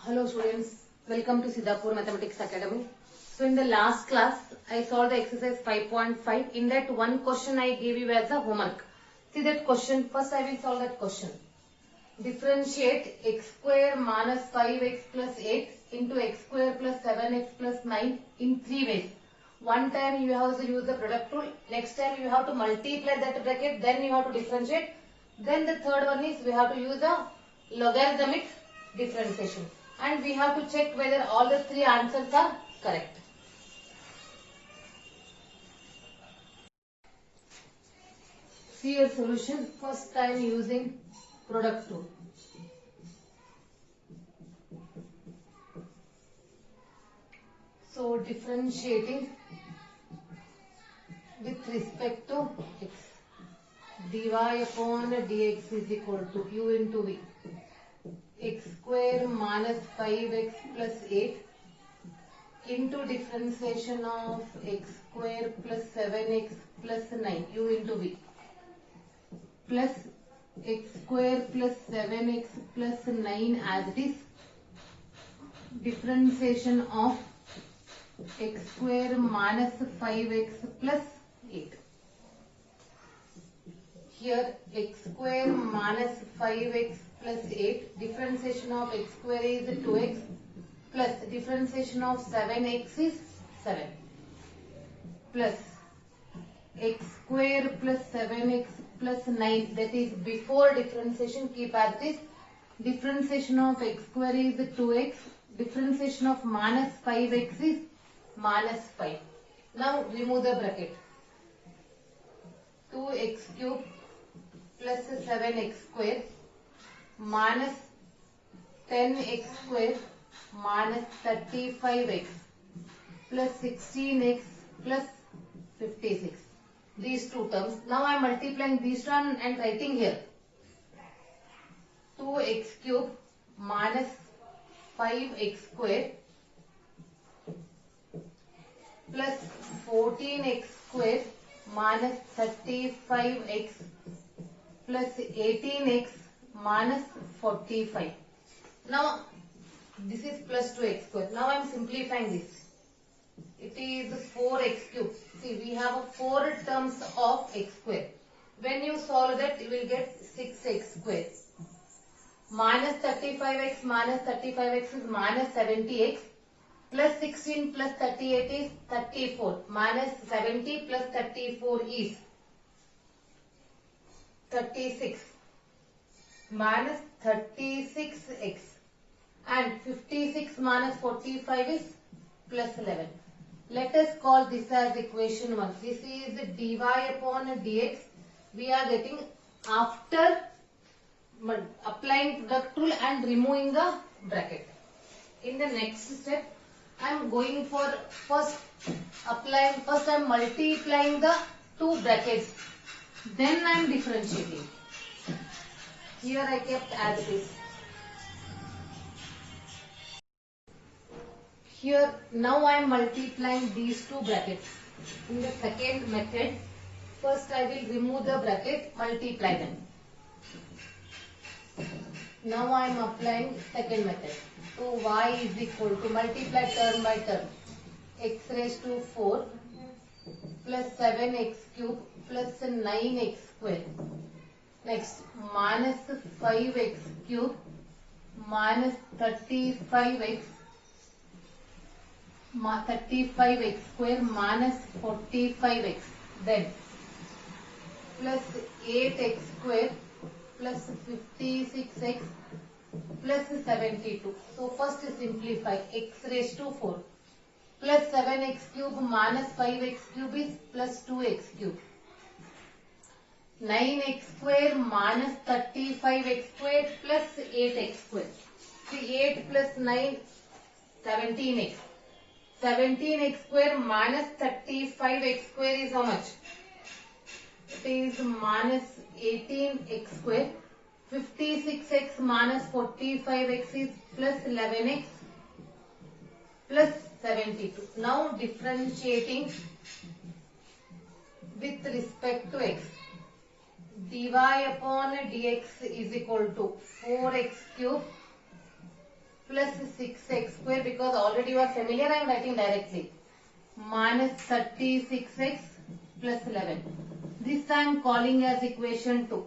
Hello students, welcome to Siddhapur Mathematics Academy. So in the last class, I solved the exercise 5.5. In that one question I gave you as a homework. See that question, first I will solve that question. Differentiate x square minus 5x plus 8 into x square plus 7x plus 9 in 3 ways. One time you have to use the product rule, next time you have to multiply that bracket, then you have to differentiate. Then the third one is we have to use the logarithmic differentiation. And we have to check whether all the three answers are correct. See your solution first time using product rule. So differentiating with respect to x, dy upon dx is equal to u into v. X square minus 5x plus 8 into differentiation of x square plus 7x plus 9 u into v plus x square plus 7x plus 9 as it is differentiation of x square minus 5x plus 8. Here x square minus 5x plus 8, differentiation of x square is 2x plus differentiation of 7x is 7 plus x square plus 7x plus 9, that is before differentiation keep as this. Differentiation of x square is 2x, differentiation of minus 5x is minus 5. Now remove the bracket. 2x cube plus 7x square minus 10x square minus 35x plus 16x plus 56. These two terms. Now I am multiplying these two and writing here. 2x cube minus 5x square plus 14x square minus 35x plus 18x minus 45. Now this is plus 2x square. Now I am simplifying this. It is 4x cube. See, we have 4 terms of x square. When you solve that, you will get 6x square. Minus 35x is minus 70x. Plus 16 plus 38 is 34. Minus 70 plus 34 is 36. Minus 36x. And 56 minus 45 is plus 11. Let us call this as equation 1. This is dy upon dx. We are getting after applying product rule and removing the bracket. In the next step, I am going for first I am multiplying the two brackets. Then I am differentiating. Here I kept as it is. Here now I am multiplying these two brackets. In the second method, first I will remove the bracket, multiply them. Now I am applying second method. So y is equal to multiply term by term. X raised to 4 plus 7x cube plus 9x square. Next minus 5x cube minus 35x square minus 45x. Then plus 8x square plus 56x plus 72. So first simplify. X raised to 4 plus 7x cube minus 5x cube is plus 2x cube. 9x square minus 35x square plus 8x square. See 8 plus 9, 17x. 17x square minus 35x square is how much? It is minus 18x square. 56x minus 45x is plus 11x plus 72. Now differentiating with respect to x. dy upon dx is equal to 4x cube plus 6x square, because already you are familiar, I am writing directly, minus 36x plus 11. This I am calling as equation 2.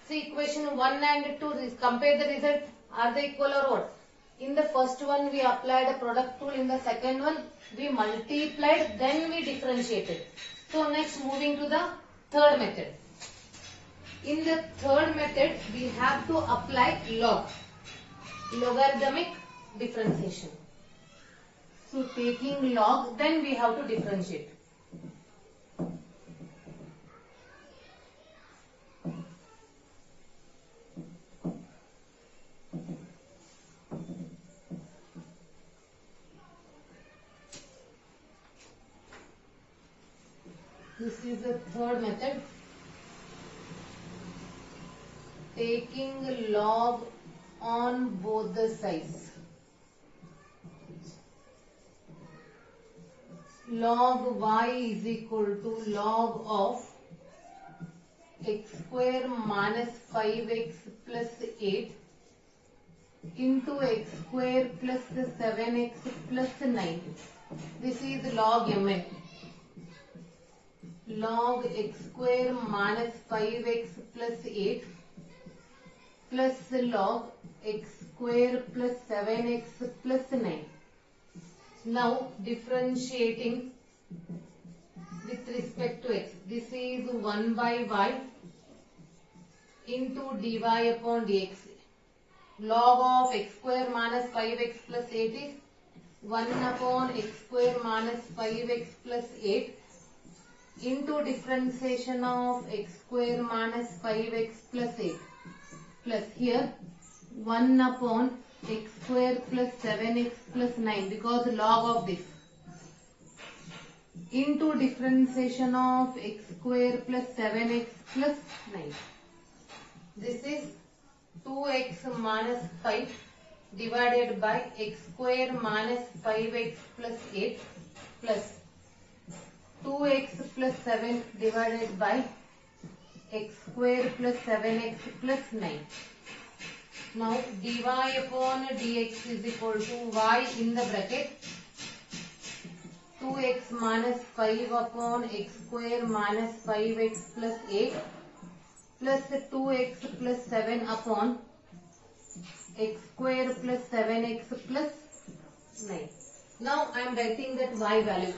See, equation 1 and 2, compare the result. Are they equal or what? In the first one we applied a product rule, in the second one we multiplied, then we differentiated. So next moving to the third method. In the third method we have to apply logarithmic differentiation. So taking log, then we have to differentiate. This is the third method. Taking log on both the sides. Log y is equal to log of x square minus 5x plus 8 into x square plus 7x plus 9. This is log mn. Log x square minus 5x plus 8 plus log x square plus 7x plus 9. Now differentiating with respect to x. This is 1 by y into dy upon dx. Log of x square minus 5x plus 8 is 1 upon x square minus 5x plus 8 into differentiation of x square minus 5x plus 8 plus here 1 upon x square plus 7x plus 9, because log of this, into differentiation of x square plus 7x plus 9. This is 2x minus 5 divided by x square minus 5x plus 8 plus 2x plus 7 divided by x square plus 7x plus 9. Now dy upon dx is equal to y in the bracket 2x minus 5 upon x square minus 5x plus 8 plus 2x plus 7 upon x square plus 7x plus 9. Now I am writing that y value.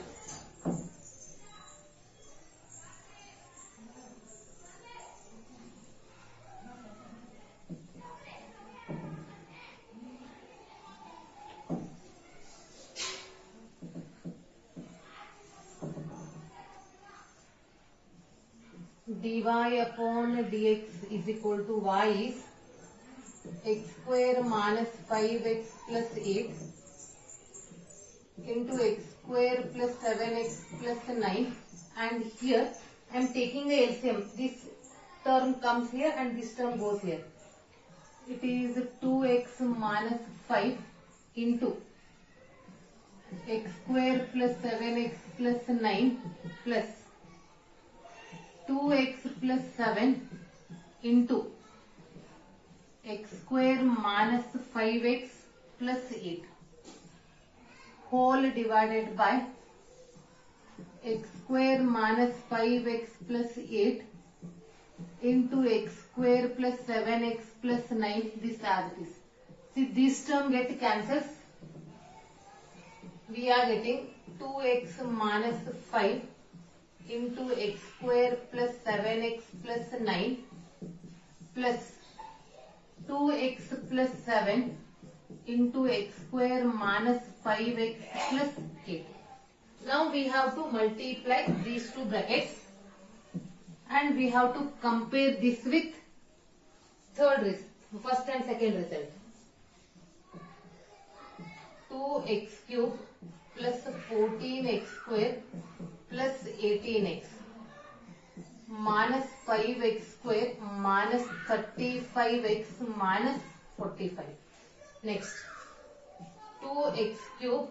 Dy upon dx is equal to y is x square minus 5x plus 8 into x square plus 7x plus 9, and here I am taking the LCM. This term comes here and this term goes here. It is 2x minus 5 into x square plus 7x plus 9 plus 2x plus 7 into x square minus 5x plus 8 whole divided by x square minus 5x plus 8 into x square plus 7x plus 9, this as it is. See, this term get cancels. We are getting 2x minus 5 into x square plus 7x plus 9 plus 2x plus 7 into x square minus 5x plus 8. Now we have to multiply these two brackets and we have to compare this with first and second result. 2x cube plus 14x square plus 18x minus 5x square minus 35x minus 45. Next, 2x cube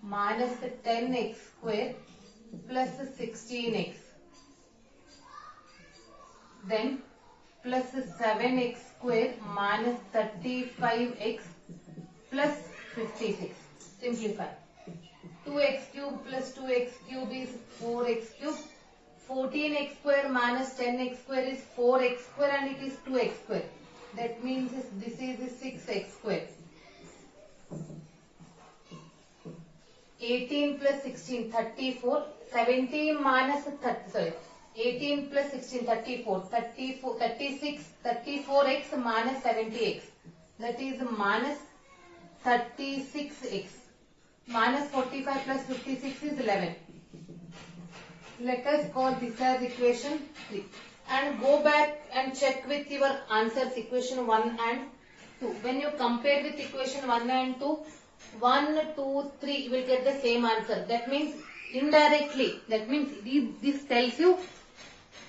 minus 10x square plus 16x. Then plus 7x square minus 35x plus 56. Simplify. 2x cube plus 2x cube is 4x cube. 14x square minus 10x square is 4x square and it is 2x square. That means this is 6x square. 18 plus 16, 34. 17 minus 18 plus 16, 34. 36, 34x minus 70x. That is minus 36x. Minus 45 plus 56 is 11. Let us call this as equation 3. And go back and check with your answers equation 1 and 2. When you compare with equation 1 and 2, 1, 2, 3, you will get the same answer. That means indirectly, that means this tells you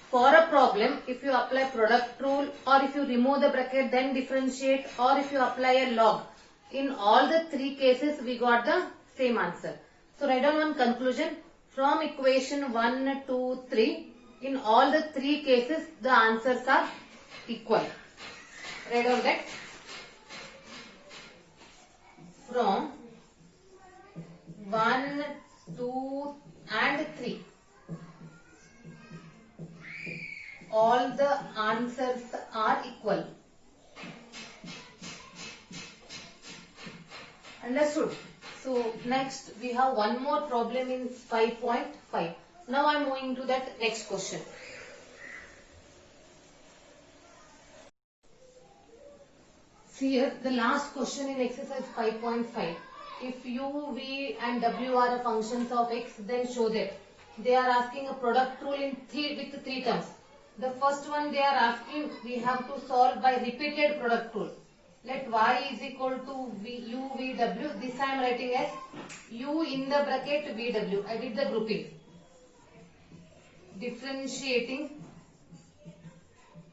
for a problem, if you apply product rule or if you remove the bracket then differentiate or if you apply a log. In all the three cases we got the same answer. So write down one conclusion. From equation 1, 2, 3, in all the three cases the answers are equal. Write down that. From 1, 2 and 3, all the answers are equal. Understood? So next we have one more problem in 5.5. Now I am moving to that next question. See here the last question in exercise 5.5. If u, v and w are functions of x, then show that. They are asking a product rule in with three terms. The first one they are asking, we have to solve by repeated product rule. Let y is equal to u, v, w. This I am writing as u in the bracket v, w. I did the grouping. Differentiating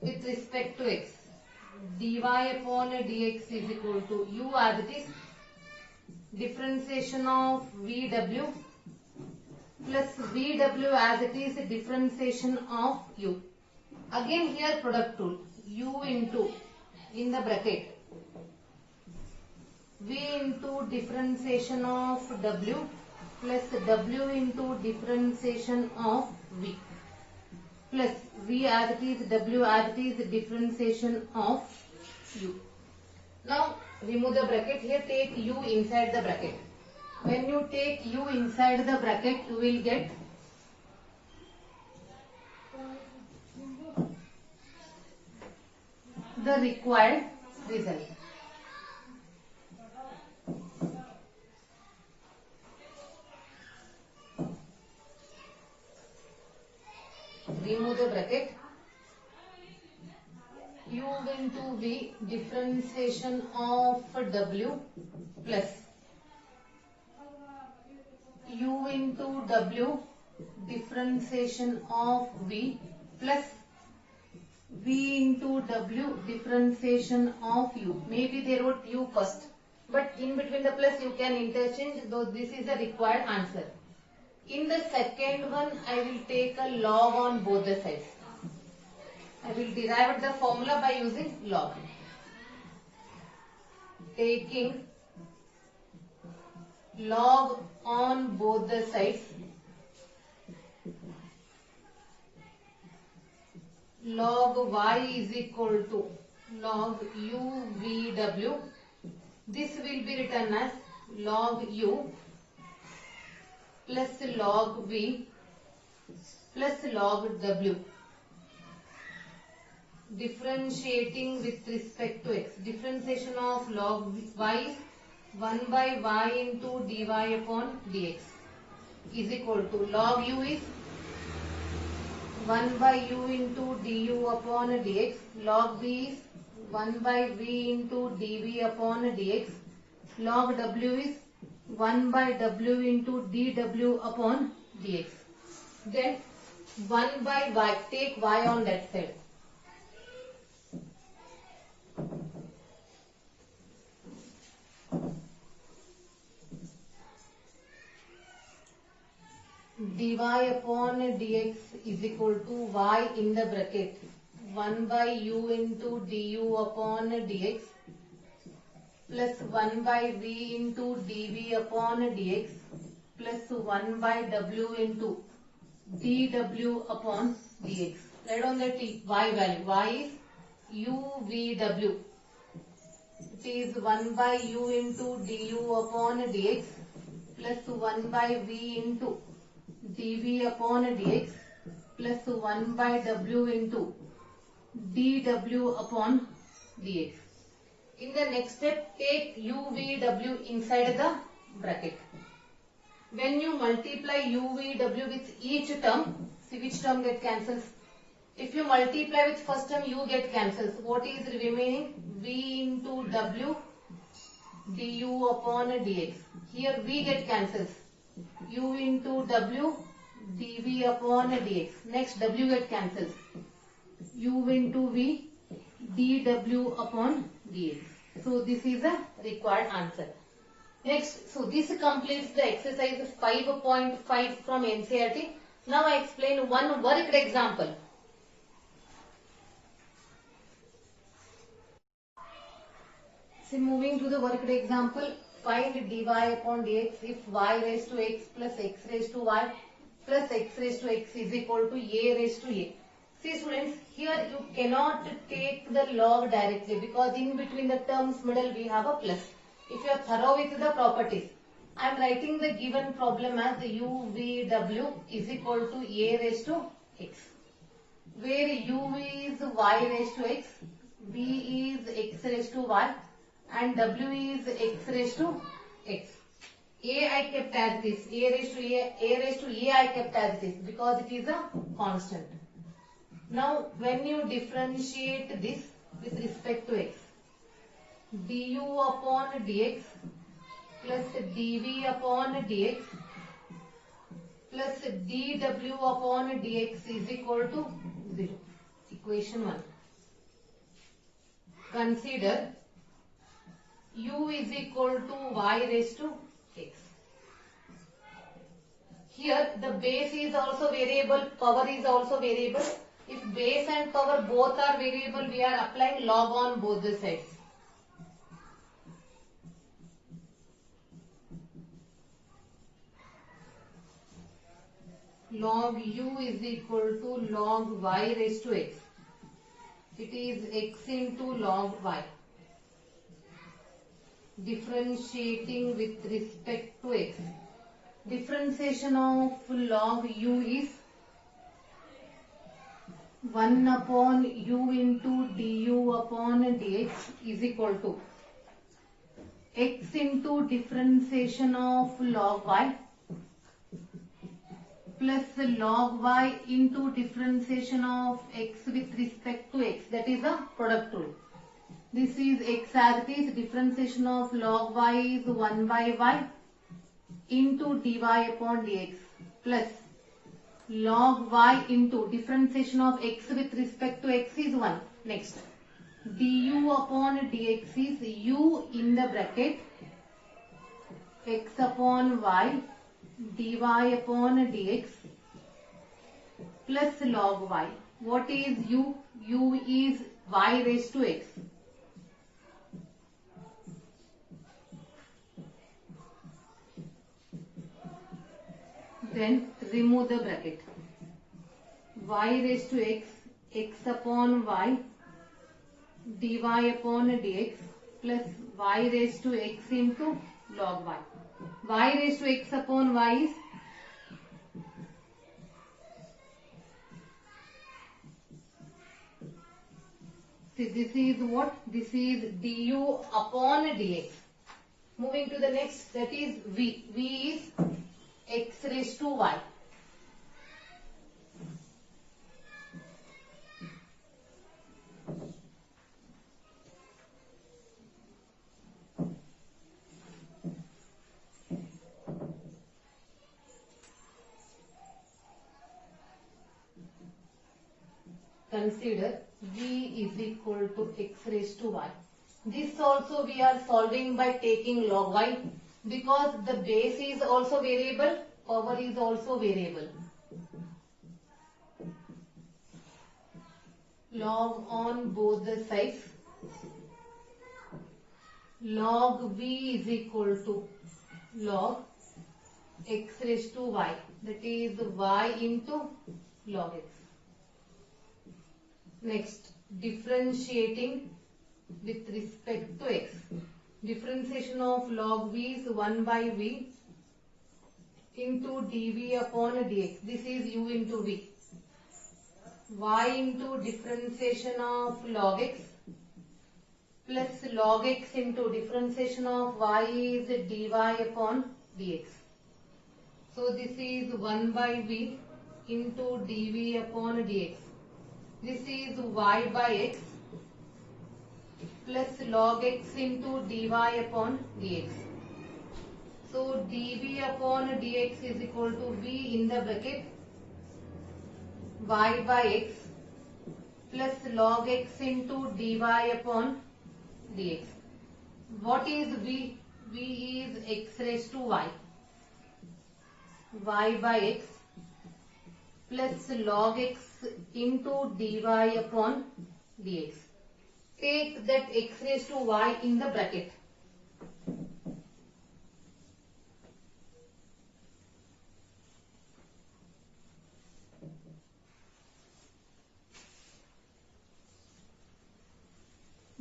with respect to x. Dy upon dx is equal to u as it is. Differentiation of vw plus vw as it is differentiation of u. Again here product rule. U into in the bracket. V into differentiation of w plus w into differentiation of v plus v as it is w as it is differentiation of u. Now remove the bracket. Here take u inside the bracket. When you take u inside the bracket, you will get the required result. Remove the bracket. U into v differentiation of w plus u into w differentiation of v plus v into w differentiation of u. Maybe they wrote u first, but in between the plus you can interchange, though this is the required answer. In the second one, I will take a log on both the sides. I will derive the formula by using log. Taking log on both the sides. Log y is equal to log u v w. This will be written as log u plus log v plus log w. Differentiating with respect to x. Differentiation of log y is 1 by y into dy upon dx is equal to log u is 1 by u into du upon dx. Log v is 1 by v into dv upon dx. Log w is 1 by w into dw upon dx. Then 1 by y. Take y on that side. Dy upon dx is equal to y in the bracket 1 by u into du upon dx plus 1 by v into dv upon dx plus 1 by w into dw upon dx. Write on the t y value. Y is uvw. It is 1 by u into du upon dx plus 1 by v into dv upon dx plus 1 by w into dw upon dx. In the next step, take uvw inside the bracket. When you multiply uvw with each term, see which term get cancels. If you multiply with first term, u get cancels. What is remaining? V into w du upon dx. Here v get cancels. U into w dv upon dx. Next w get cancels. U into v dw upon dx. So this is a required answer. Next, so this completes the exercise 5.5 from NCERT. Now I explain one worked example. So moving to the worked example, find dy upon dx if y raised to x plus x raised to y plus x raised to x is equal to a raised to a. See students, here you cannot take the log directly because in between the terms middle we have a plus. If you are thorough with the properties, I am writing the given problem as uvw is equal to a raised to x, where u is y raised to x, v is x raised to y, and w is x raised to x. A I kept as this, a raised to a I kept as this because it is a constant. Now when you differentiate this with respect to x, du upon dx plus dv upon dx plus dw upon dx is equal to 0. Equation 1. Consider u is equal to y raised to x. Here the base is also variable, power is also variable. If base and power both are variable, we are applying log on both the sides. Log u is equal to log y raised to x. It is x into log y. Differentiating with respect to x. Differentiation of log u is 1 upon u into du upon dx is equal to x into differentiation of log y plus log y into differentiation of x with respect to x, that is a product rule. This is x as it is, differentiation of log y is 1 by y into dy upon dx plus log y into differentiation of x with respect to x is 1. Next, du upon dx is u in the bracket x upon y dy upon dx plus log y. What is u? U is y raised to x. Then remove the bracket. Y raised to x, x upon y dy upon dx plus y raised to x into log y. Y raised to x upon y is this is what? This is du upon dx. Moving to the next, that is v. V is x raised to y. Consider v is equal to x raised to y. This also we are solving by taking log y because the base is also variable, power is also variable. Log on both the sides. log v is equal to log x raised to y, that is y into log x. Next, differentiating with respect to x. Differentiation of log v is 1 by v into dv upon dx. This is u into v. Y into differentiation of log x plus log x into differentiation of y is dy upon dx. So this is 1 by v into dv upon dx. This is y by x plus log x into dy upon dx. So dv upon dx is equal to v in the bracket y by x plus log x into dy upon dx. What is v? V is x raised to y. Y by x plus log x into dy upon dx. Take that x raised to y in the bracket.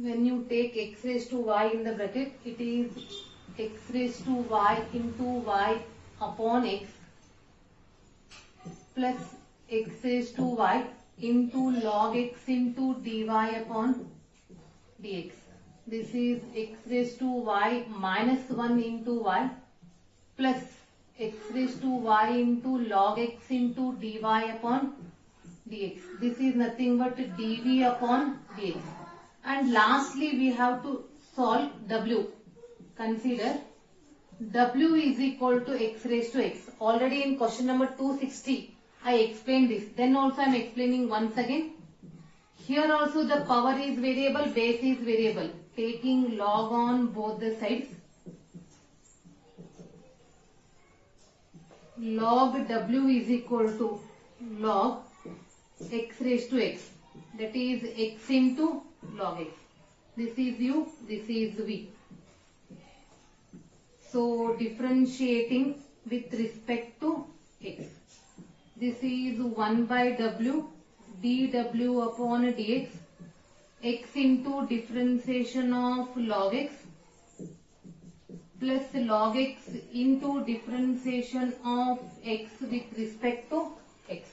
When you take x raised to y in the bracket, it is x raised to y into y upon x plus x raised to y into log x into dy upon dx. This is x raised to y minus 1 into y plus x raised to y into log x into dy upon dx. This is nothing but dv upon dx. And lastly, we have to solve w. Consider w is equal to x raised to x. Already in question number 260, I explained this. Then also I am explaining once again. Here also the power is variable, base is variable. Taking log on both the sides. Log w is equal to log x raised to x. That is x into log x. This is u, this is v. So differentiating with respect to x. This is 1 by w dw upon dx, x into differentiation of log x plus log x into differentiation of x with respect to x.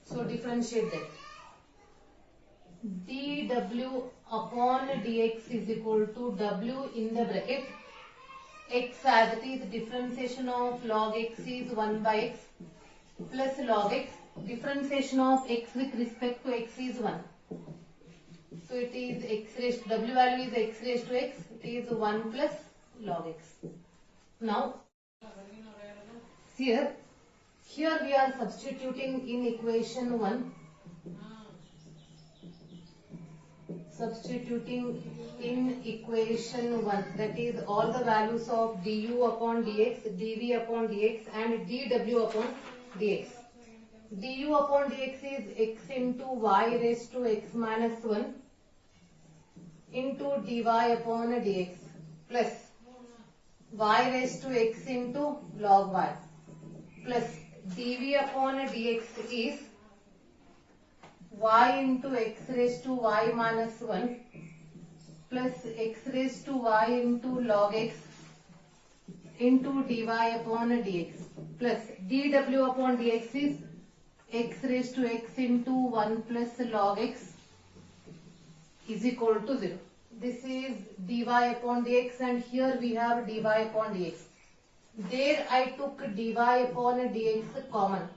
So differentiate that. dw upon dx is equal to w in the bracket x as it is differentiation of log x is 1 by x plus log x, differentiation of x with respect to x is 1. So it is x raised to, w value is x raised to x, it is 1 plus log x. Now here we are substituting in equation 1. Substituting in equation 1, that is all the values of du upon dx, dv upon dx and dw upon dx. Du upon dx is x into y raised to x minus 1 into dy upon dx plus y raised to x into log y plus dv upon dx is y into x raised to y minus 1 plus x raised to y into log x into dy upon dx plus dw upon dx is x raised to x into 1 plus log x is equal to 0. This is dy upon dx and here we have dy upon dx. There I took dy upon dx common.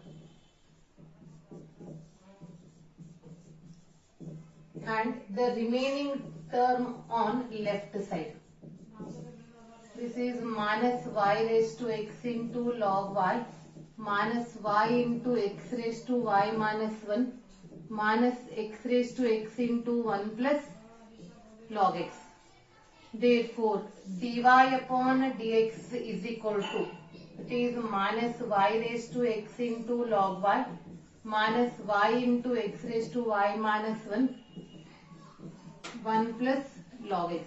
And the remaining term on left side. This is minus y raised to x into log y minus y into x raised to y minus 1 minus x raised to x into 1 plus log x. Therefore, dy upon dx is equal to, it is minus y raised to x into log y minus y into x raised to y minus 1 plus log x.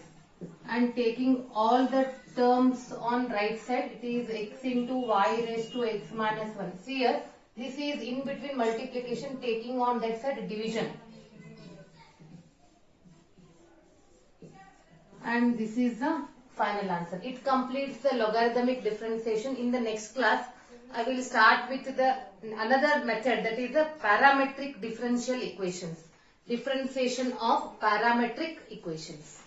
And taking all the terms on right side, it is x into y raised to x minus 1. See here, this is in between multiplication, taking on that side division. And this is the final answer. It completes the logarithmic differentiation. In the next class, I will start with the another method, that is the parametric differential equations. Differentiation of parametric equations.